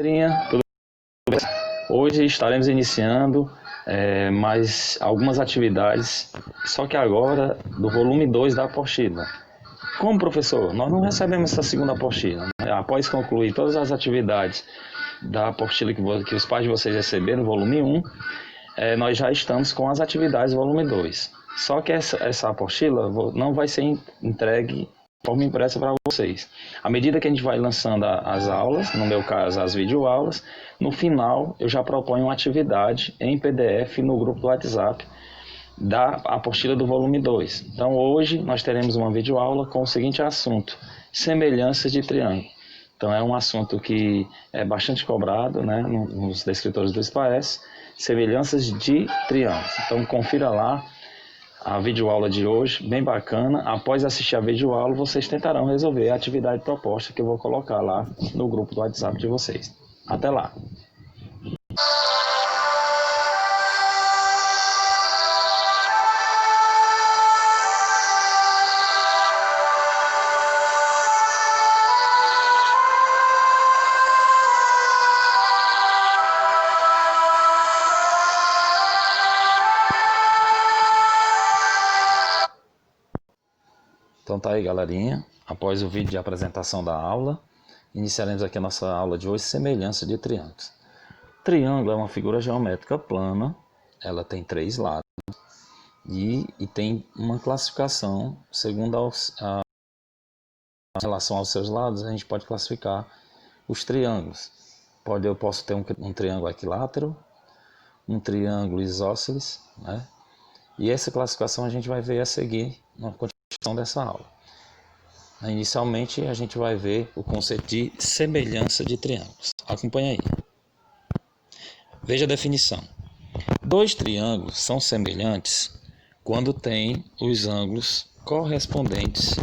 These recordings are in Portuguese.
Galerinha, tudo bem? Hoje estaremos iniciando mais algumas atividades, só que agora do volume 2 da apostila. Como professor, nós não recebemos essa segunda apostila, né? Após concluir todas as atividades da apostila que os pais de vocês receberam, volume 1, nós já estamos com as atividades do volume 2. Só que essa apostila não vai ser entregue de forma impressa para vocês. À medida que a gente vai lançando as aulas, no meu caso as videoaulas, no final eu já proponho uma atividade em PDF no grupo do WhatsApp da apostila do volume 2. Então hoje nós teremos uma videoaula com o seguinte assunto: semelhanças de triângulo. Então é um assunto que é bastante cobrado, né, nos descritores do SPAES, semelhanças de triângulos. Então confira lá a videoaula de hoje, bem bacana. Após assistir a videoaula, vocês tentarão resolver a atividade proposta que eu vou colocar lá no grupo do WhatsApp de vocês. Até lá! Então tá aí, galerinha, após o vídeo de apresentação da aula, iniciaremos aqui a nossa aula de hoje, semelhança de triângulos. Triângulo é uma figura geométrica plana, ela tem 3 lados e tem uma classificação, segundo a relação aos seus lados, a gente pode classificar os triângulos. Eu posso ter um triângulo equilátero, um triângulo isósceles, né? E essa classificação a gente vai ver a seguir na continuação dessa aula. Inicialmente a gente vai ver o conceito de semelhança de triângulos. Acompanha aí. Veja a definição. 2 triângulos são semelhantes quando têm os ângulos correspondentes,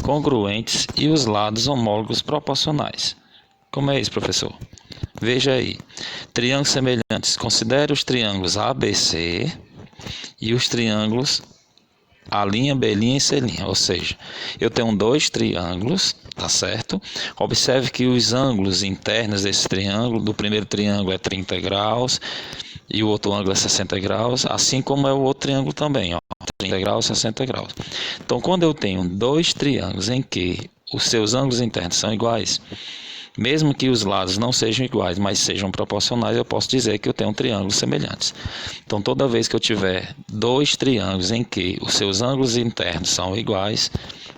congruentes e os lados homólogos proporcionais. Como é isso, professor? Veja aí. Triângulos semelhantes. Considere os triângulos ABC e os triângulos A', B' e C', ou seja, eu tenho 2 triângulos, tá certo? Observe que os ângulos internos desse triângulo, do primeiro triângulo é 30 graus e o outro ângulo é 60 graus, assim como é o outro triângulo também, ó, 30 graus, 60 graus. Então, quando eu tenho 2 triângulos em que os seus ângulos internos são iguais, mesmo que os lados não sejam iguais, mas sejam proporcionais, eu posso dizer que eu tenho triângulos semelhantes. Então, toda vez que eu tiver 2 triângulos em que os seus ângulos internos são iguais,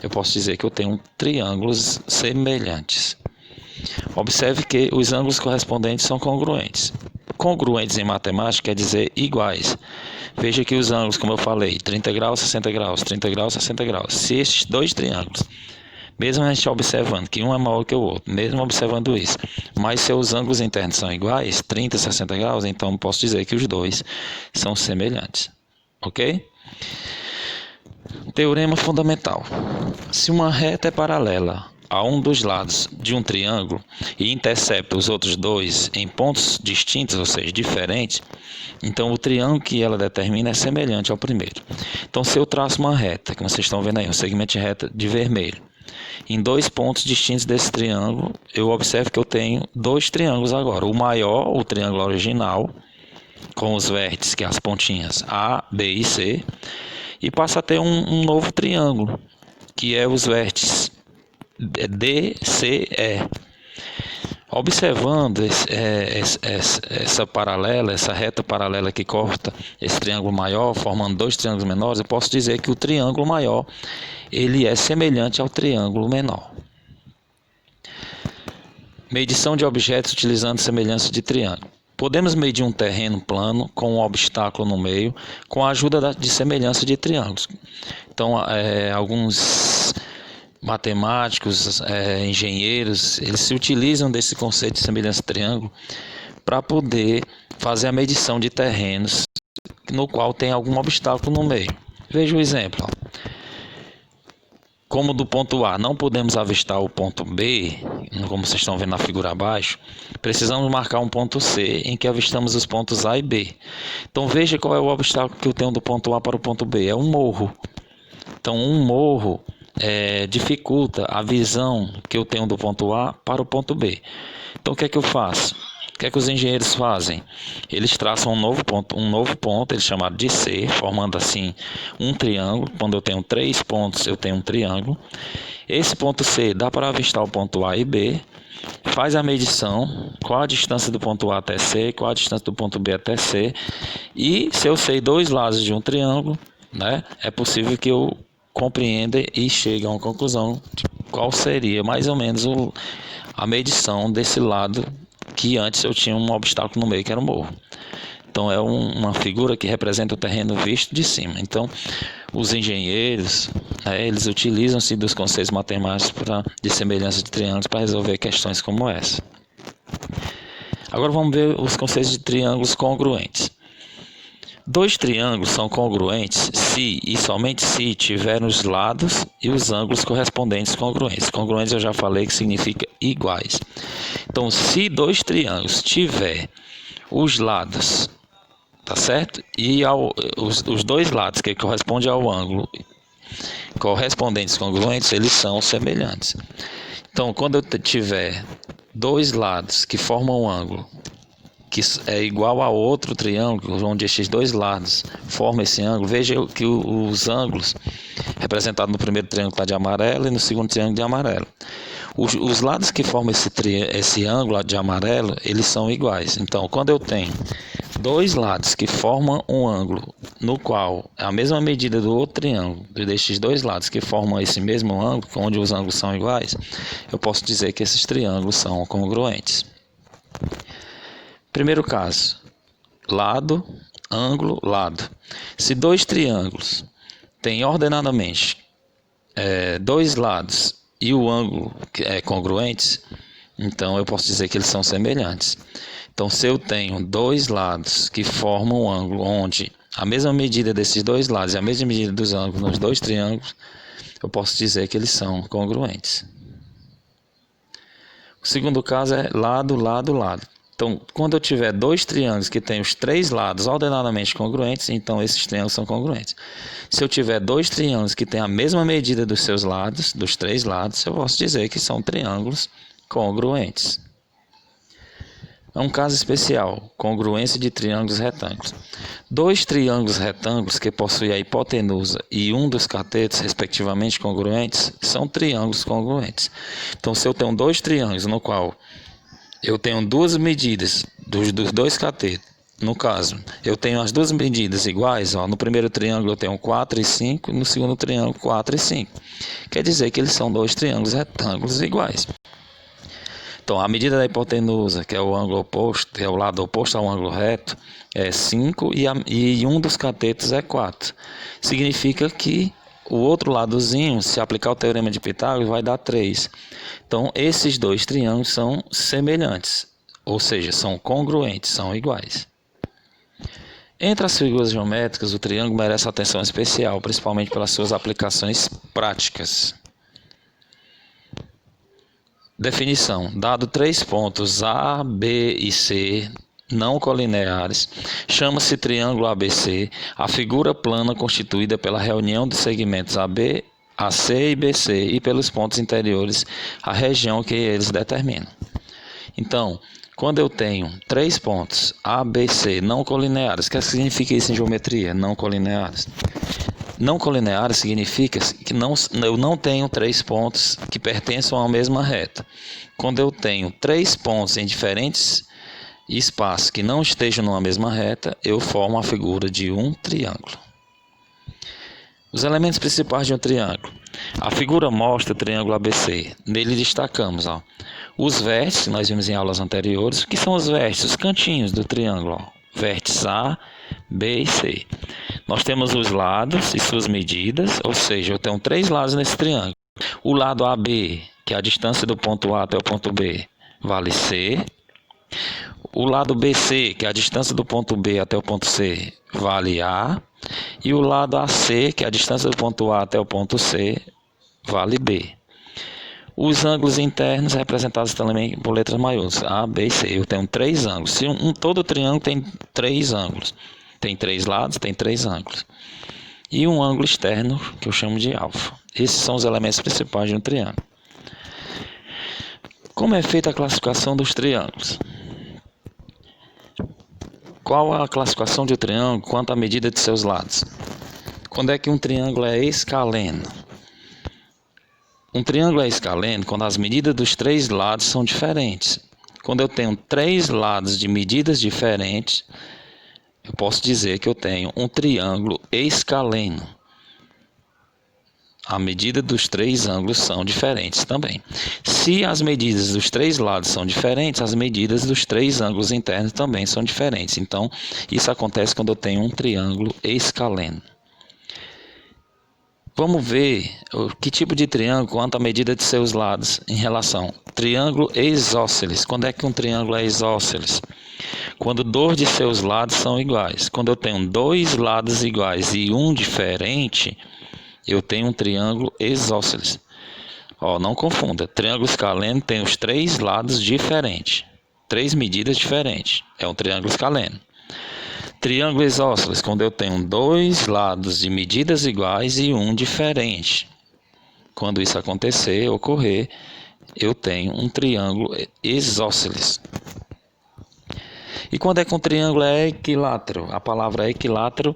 eu posso dizer que eu tenho triângulos semelhantes. Observe que os ângulos correspondentes são congruentes. Congruentes em matemática quer dizer iguais. Veja que os ângulos, como eu falei, 30 graus, 60 graus, 30 graus, 60 graus. Se estes 2 triângulos, mesmo a gente observando que um é maior que o outro, mesmo observando isso, mas seus ângulos internos são iguais, 30 e 60 graus, então posso dizer que os 2 são semelhantes. Ok? Teorema fundamental. Se uma reta é paralela a um dos lados de um triângulo e intercepta os outros 2 em pontos distintos, ou seja, diferentes, então o triângulo que ela determina é semelhante ao primeiro. Então, se eu traço uma reta, como vocês estão vendo aí, um segmento de reta de vermelho, em 2 pontos distintos desse triângulo, eu observo que eu tenho 2 triângulos agora. O maior, o triângulo original, com os vértices, que é as pontinhas A, B e C, e passa a ter um novo triângulo, que é os vértices D, C, E. Observando essa paralela, essa reta paralela que corta esse triângulo maior, formando 2 triângulos menores, eu posso dizer que o triângulo maior ele é semelhante ao triângulo menor. Medição de objetos utilizando semelhança de triângulo. Podemos medir um terreno plano com um obstáculo no meio com a ajuda de semelhança de triângulos. Então, alguns matemáticos, engenheiros, eles se utilizam desse conceito de semelhança de triângulo para poder fazer a medição de terrenos no qual tem algum obstáculo no meio. Veja o exemplo. Ó. Como do ponto A não podemos avistar o ponto B, como vocês estão vendo na figura abaixo, precisamos marcar um ponto C em que avistamos os pontos A e B. Então veja qual é o obstáculo que eu tenho do ponto A para o ponto B, é um morro. Então um morro dificulta a visão que eu tenho do ponto A para o ponto B. Então o que é que eu faço? O que é que os engenheiros fazem? Eles traçam um novo ponto, eles chamado de C, formando assim um triângulo. Quando eu tenho 3 pontos, eu tenho um triângulo. Esse ponto C dá para avistar o ponto A e B. Faz a medição, qual a distância do ponto A até C, qual a distância do ponto B até C. E se eu sei dois lados de um triângulo, né, é possível que eu compreenda e chegue a uma conclusão de qual seria mais ou menos a medição desse lado que antes eu tinha um obstáculo no meio, que era o morro. Então é uma figura que representa o terreno visto de cima. Então os engenheiros, eles utilizam-se dos conceitos matemáticos de semelhança de triângulos para resolver questões como essa. Agora vamos ver os conceitos de triângulos congruentes. Dois triângulos são congruentes se e somente se tiverem os lados e os ângulos correspondentes congruentes. Congruentes eu já falei que significa iguais. Então, se dois triângulos tiver os lados, tá certo? E os dois lados que correspondem ao ângulo correspondentes congruentes, eles são semelhantes. Então, quando eu tiver dois lados que formam um ângulo que é igual a outro triângulo, onde estes dois lados formam esse ângulo, veja que os ângulos representados no primeiro triângulo está de amarelo e no segundo triângulo de amarelo. Os lados que formam esse ângulo de amarelo, eles são iguais. Então, quando eu tenho dois lados que formam um ângulo no qual é a mesma medida do outro triângulo, destes dois lados que formam esse mesmo ângulo, onde os ângulos são iguais, eu posso dizer que esses triângulos são congruentes. Primeiro caso, lado, ângulo, lado. Se dois triângulos têm ordenadamente dois lados e o ângulo é congruentes, então eu posso dizer que eles são semelhantes. Então, se eu tenho dois lados que formam um ângulo onde a mesma medida desses dois lados e a mesma medida dos ângulos nos dois triângulos, eu posso dizer que eles são congruentes. O segundo caso é lado, lado, lado. Então, quando eu tiver dois triângulos que têm os três lados ordenadamente congruentes, então esses triângulos são congruentes. Se eu tiver dois triângulos que têm a mesma medida dos seus lados, dos três lados, eu posso dizer que são triângulos congruentes. É um caso especial, congruência de triângulos retângulos. Dois triângulos retângulos que possuem a hipotenusa e um dos catetos, respectivamente congruentes, são triângulos congruentes. Então, se eu tenho dois triângulos no qual eu tenho duas medidas dos dois catetos. No caso, eu tenho as duas medidas iguais. No primeiro triângulo eu tenho 4 e 5, e no segundo triângulo 4 e 5. Quer dizer que eles são dois triângulos retângulos iguais. Então, a medida da hipotenusa, que é o ângulo oposto, que é o lado oposto ao ângulo reto, é 5 e um dos catetos é 4. Significa que o outro ladozinho, se aplicar o teorema de Pitágoras, vai dar 3. Então, esses dois triângulos são semelhantes, ou seja, são congruentes, são iguais. Entre as figuras geométricas, o triângulo merece atenção especial, principalmente pelas suas aplicações práticas. Definição: dado 3 pontos A, B e C não colineares, chama-se triângulo ABC a figura plana constituída pela reunião dos segmentos AB, AC e BC e pelos pontos interiores, a região que eles determinam. Então, quando eu tenho 3 pontos A, B, C não colineares, o que significa isso em geometria? Não colineares. Não colineares significa que eu não tenho 3 pontos que pertençam à mesma reta. Quando eu tenho 3 pontos em diferentes espaços que não estejam numa mesma reta, eu formo a figura de um triângulo. Os elementos principais de um triângulo. A figura mostra o triângulo ABC. Nele destacamos os vértices, que nós vimos em aulas anteriores. O que são os vértices? Os cantinhos do triângulo. Vértices A, B e C. Nós temos os lados e suas medidas, ou seja, eu tenho 3 lados nesse triângulo. O lado AB, que é a distância do ponto A até o ponto B, vale C. O lado BC, que é a distância do ponto B até o ponto C, vale A. E o lado AC, que é a distância do ponto A até o ponto C, vale B. Os ângulos internos representados também por letras maiúsculas, A, B e C. Eu tenho 3 ângulos. Se todo triângulo tem 3 ângulos. Tem 3 lados, tem 3 ângulos. E um ângulo externo, que eu chamo de alfa. Esses são os elementos principais de um triângulo. Como é feita a classificação dos triângulos? Qual a classificação de um triângulo quanto à medida de seus lados? Quando é que um triângulo é escaleno? Um triângulo é escaleno quando as medidas dos três lados são diferentes. Quando eu tenho três lados de medidas diferentes, eu posso dizer que eu tenho um triângulo escaleno. A medida dos três ângulos são diferentes também. Se as medidas dos três lados são diferentes, as medidas dos três ângulos internos também são diferentes. Então, isso acontece quando eu tenho um triângulo escaleno. Vamos ver que tipo de triângulo quanto à medida de seus lados em relação. Triângulo isósceles. Quando é que um triângulo é isósceles? Quando dois de seus lados são iguais. Quando eu tenho dois lados iguais e um diferente, eu tenho um triângulo isósceles. Não confunda. Triângulo escaleno tem os três lados diferentes. Três medidas diferentes. É um triângulo escaleno. Triângulo isósceles, quando eu tenho dois lados de medidas iguais e um diferente. Quando isso ocorrer, eu tenho um triângulo isósceles. E quando é que um triângulo é equilátero? A palavra equilátero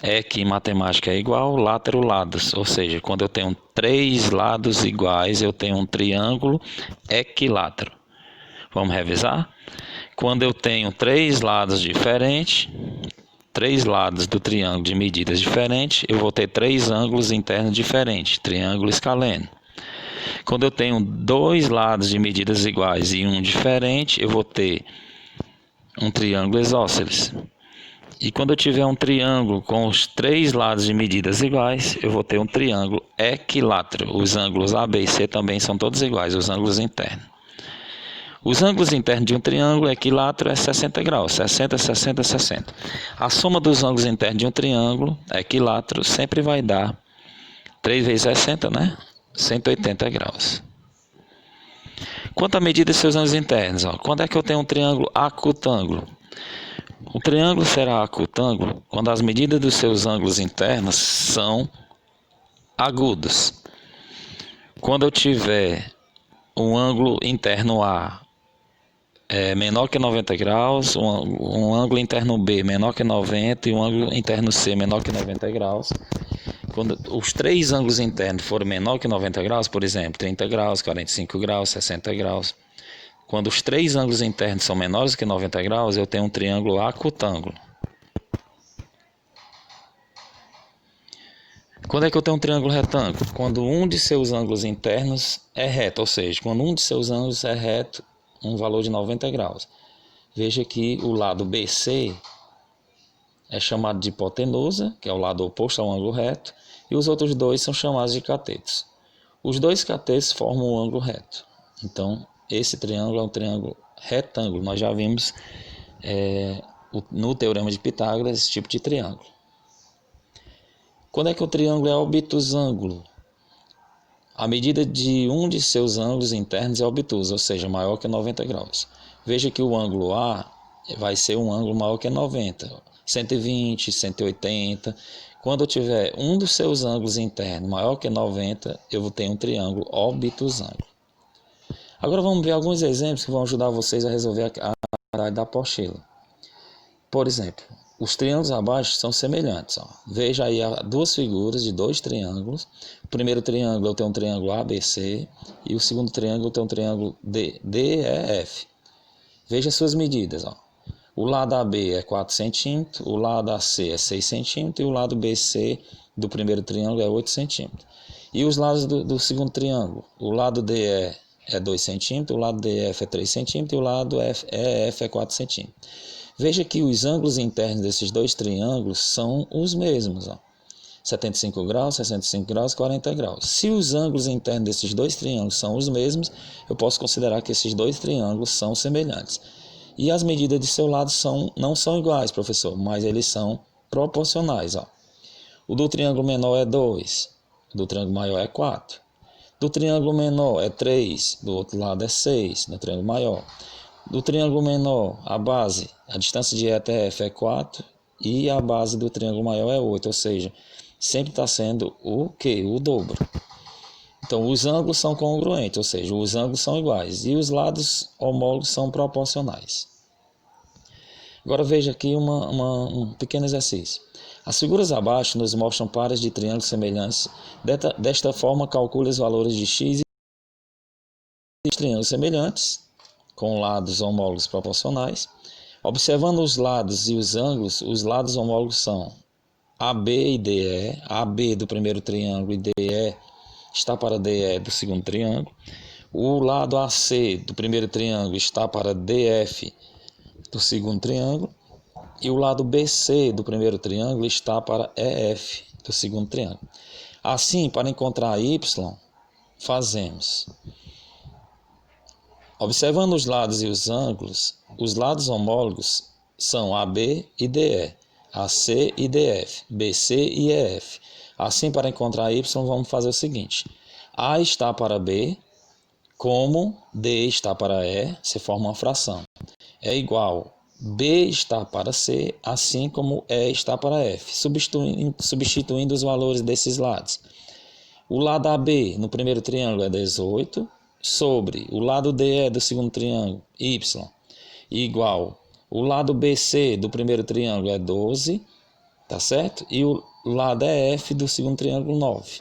é que em matemática é igual, látero, lados. Ou seja, quando eu tenho três lados iguais, eu tenho um triângulo equilátero. Vamos revisar? Quando eu tenho três lados diferentes, três lados do triângulo de medidas diferentes, eu vou ter três ângulos internos diferentes, triângulo escaleno. Quando eu tenho dois lados de medidas iguais e um diferente, eu vou ter um triângulo isósceles. E quando eu tiver um triângulo com os três lados de medidas iguais, eu vou ter um triângulo equilátero. Os ângulos A, B e C também são todos iguais, os ângulos internos. Os ângulos internos de um triângulo equilátero é 60 graus, 60, 60, 60. A soma dos ângulos internos de um triângulo equilátero sempre vai dar 3 vezes 60, né? 180 graus. Quanto à medida de seus ângulos internos, quando é que eu tenho um triângulo acutângulo? O triângulo será acutângulo quando as medidas dos seus ângulos internos são agudos. Quando eu tiver um ângulo interno A menor que 90 graus, um ângulo interno B menor que 90 e um ângulo interno C menor que 90 graus. Quando os três ângulos internos forem menor que 90 graus, por exemplo, 30 graus, 45 graus, 60 graus. Quando os três ângulos internos são menores que 90 graus, eu tenho um triângulo acutângulo. Quando é que eu tenho um triângulo retângulo? Quando um de seus ângulos internos é reto, ou seja, quando um de seus ângulos é reto, um valor de 90 graus. Veja que o lado BC é chamado de hipotenusa, que é o lado oposto ao ângulo reto, e os outros dois são chamados de catetos. Os dois catetos formam o ângulo reto. Então, esse triângulo é um triângulo retângulo. Nós já vimos no Teorema de Pitágoras esse tipo de triângulo. Quando é que o triângulo é obtusângulo? A medida de um de seus ângulos internos é obtusa, ou seja, maior que 90 graus. Veja que o ângulo A vai ser um ângulo maior que 90, 120, 180. Quando eu tiver um dos seus ângulos internos maior que 90, eu vou ter um triângulo obtusângulo. Agora vamos ver alguns exemplos que vão ajudar vocês a resolver a atividade da apostila. Por exemplo, os triângulos abaixo são semelhantes. Veja aí duas figuras de dois triângulos. O primeiro triângulo eu tenho um triângulo ABC e o segundo triângulo eu tenho um triângulo DEF. Veja suas medidas. O lado AB é 4 centímetros, o lado AC é 6 centímetros e o lado BC do primeiro triângulo é 8 centímetros. E os lados do segundo triângulo? O lado DE é 2 centímetros, o lado DF é 3 centímetros e o lado EF é 4 centímetros. Veja que os ângulos internos desses dois triângulos são os mesmos. 75 graus, 65 graus, 40 graus. Se os ângulos internos desses dois triângulos são os mesmos, eu posso considerar que esses dois triângulos são semelhantes. E as medidas de seu lado não são iguais, professor, mas eles são proporcionais. O do triângulo menor é 2, o do triângulo maior é 4. Do triângulo menor é 3, do outro lado é 6, no triângulo maior. Do triângulo menor, a base, a distância de reta F é 4 e a base do triângulo maior é 8, ou seja, sempre está sendo o quê? O dobro. Então, os ângulos são congruentes, ou seja, os ângulos são iguais e os lados homólogos são proporcionais. Agora veja aqui um pequeno exercício. As figuras abaixo nos mostram pares de triângulos semelhantes. Desta forma, calcule os valores de x e triângulos semelhantes, com lados homólogos proporcionais. Observando os lados e os lados homólogos são AB e DE. AB do primeiro triângulo e DE está para DE do segundo triângulo. O lado AC do primeiro triângulo está para DF do segundo triângulo. E o lado BC do primeiro triângulo está para EF do segundo triângulo. Assim, para encontrar y, fazemos: observando os lados e os ângulos, os lados homólogos são AB e DE, AC e DF, BC e EF. Assim, para encontrar y, vamos fazer o seguinte: A está para B, como D está para E, se forma uma fração. É igual B está para C, assim como E está para F, substituindo os valores desses lados. O lado AB no primeiro triângulo é 18, sobre o lado DE do segundo triângulo, y, igual o lado BC do primeiro triângulo é 12, tá certo? E o lado EF do segundo triângulo, 9.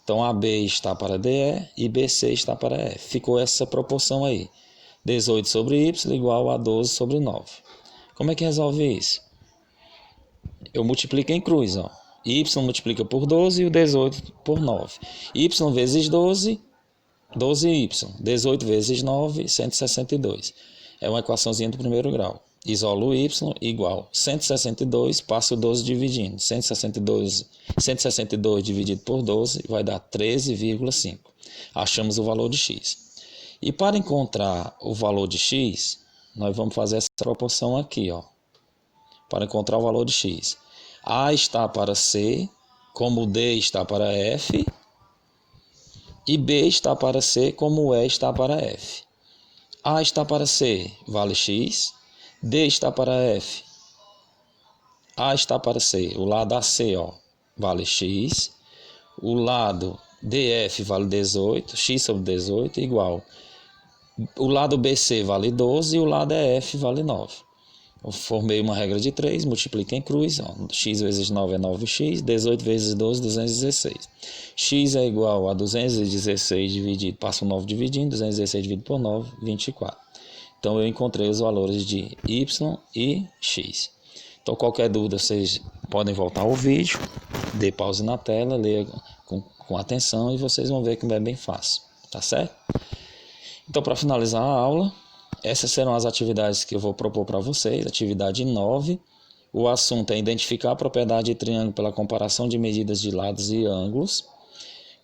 Então, AB está para DE e BC está para F. Ficou essa proporção aí. 18 sobre y igual a 12 sobre 9. Como é que resolve isso? Eu multiplico em cruz. Ó. Y multiplica por 12 e o 18 por 9. Y vezes 12, 12y. 18 vezes 9, 162. É uma equaçãozinha do primeiro grau. Isolo o y igual 162, passa o 12 dividindo. 162 dividido por 12 vai dar 13,5. Achamos o valor de x. E para encontrar o valor de x, nós vamos fazer essa proporção aqui. Ó. Para encontrar o valor de x. A está para C, como D está para F. E B está para C, como E está para F. A está para C, vale x. D está para F. A está para C. O lado AC, ó, vale x. O lado DF vale 18. X sobre 18 igual. O lado BC vale 12 e o lado EF vale 9. Eu formei uma regra de 3, multiplica em cruz. Ó, x vezes 9 é 9x. 18 vezes 12, 216. X é igual a 216 dividido, passa o 9 dividindo. 216 dividido por 9, 24. Então, eu encontrei os valores de y e x. Então, qualquer dúvida, vocês podem voltar ao vídeo, dê pause na tela, leia com atenção e vocês vão ver que é bem fácil, tá certo? Então, para finalizar a aula, essas serão as atividades que eu vou propor para vocês. Atividade 9, o assunto é identificar a propriedade de triângulo pela comparação de medidas de lados e ângulos.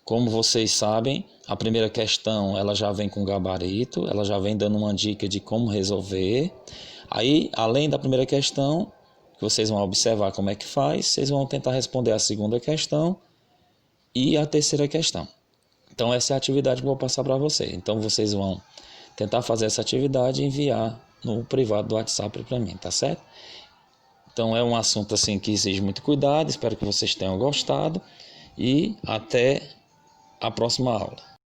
Como vocês sabem, a primeira questão ela já vem com gabarito, ela já vem dando uma dica de como resolver. Aí, além da primeira questão, que vocês vão observar como é que faz, vocês vão tentar responder a segunda questão e a terceira questão. Então, essa é a atividade que eu vou passar para vocês. Então, vocês vão tentar fazer essa atividade e enviar no privado do WhatsApp para mim, tá certo? Então, é um assunto assim que exige muito cuidado, espero que vocês tenham gostado e até a próxima aula.